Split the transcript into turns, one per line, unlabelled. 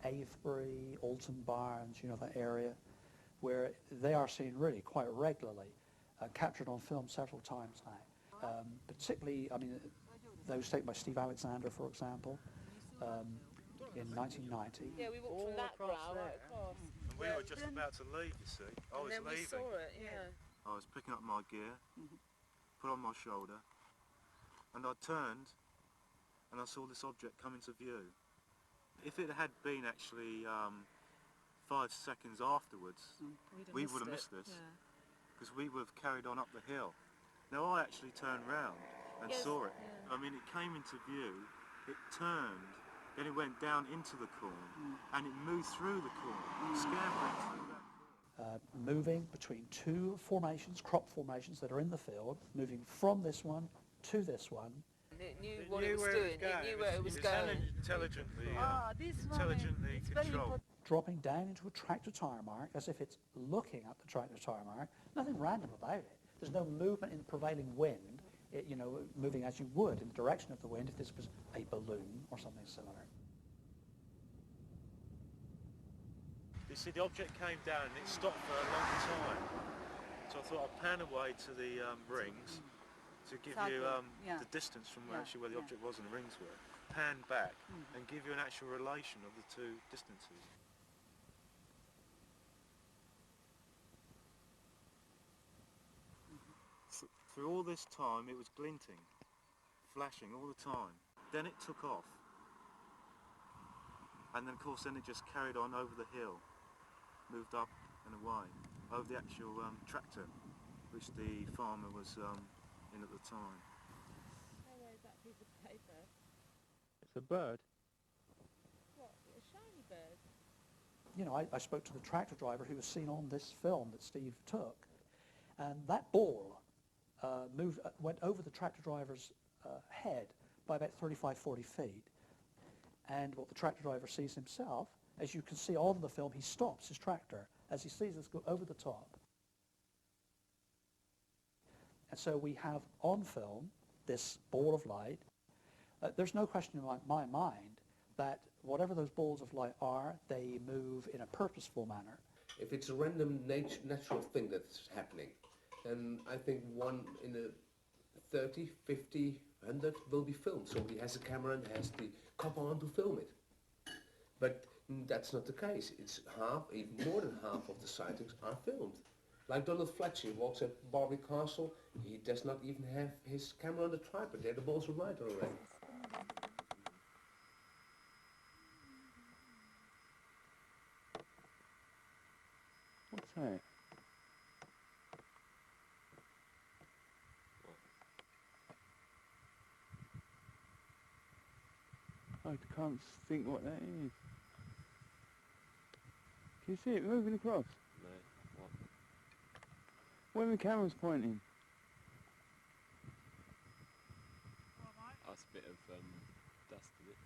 Avebury, Alton Barnes, you know, that area, where they are seen really quite regularly, captured on film several times now. Particularly, I mean, those taken by Steve Alexander, for example, in 1990.
Yeah, we walked from that brow right across.
And we were just about to leave, you see. I was leaving.
We saw it, yeah.
I was picking up my gear, put on my shoulder, and I turned and I saw this object come into view. If it had been actually 5 seconds afterwards, we would have missed this, because we would have carried on up the hill. Now I actually turned round and saw it. I mean, it came into view, it turned, then it went down into the corn, and it moved through the corn, scampering through that corn.
Moving between two formations, crop formations that are in the field, moving from this one to this one.
It knew what it was doing, it knew where it was going.
Intelligently
It's
controlled.
Dropping down into a tractor tire mark as if it's looking at the tractor tire mark. Nothing random about it. There's no movement in the prevailing wind, you know, moving as you would in the direction of the wind if this was a balloon or something similar.
You see, the object came down and it stopped for a long time. So I thought I'd pan away to the rings to give you the distance from where the object was and the rings were. Pan back and give you an actual relation of the two distances. Through all this time it was glinting, flashing all the time. Then it took off. And then of course it just carried on over the hill, moved up and away, over the actual tractor which the farmer was in at the time.
How is that piece of paper?
It's a bird.
What, a shiny bird?
You know, I spoke to the tractor driver who was seen on this film that Steve took, and that ball went over the tractor driver's head by about 35-40 feet. And what the tractor driver sees himself, as you can see on the film, he stops his tractor as he sees this go over the top. And so we have on film this ball of light. There's no question in my mind that whatever those balls of light are, they move in a purposeful manner.
If it's a random natural thing that's happening, then I think one in a 30, 50, 100 will be filmed. Somebody has a camera and has the copper on to film it. But that's not the case. It's half, even more than half of the sightings are filmed. Like Donald Fletcher, he walks at Barbie Castle, he does not even have his camera on the tripod. There the balls are right already.
What's that? I can't think what that is. Can you see it moving across?
No. What?
Where the camera's pointing?
That's a bit of dust in it.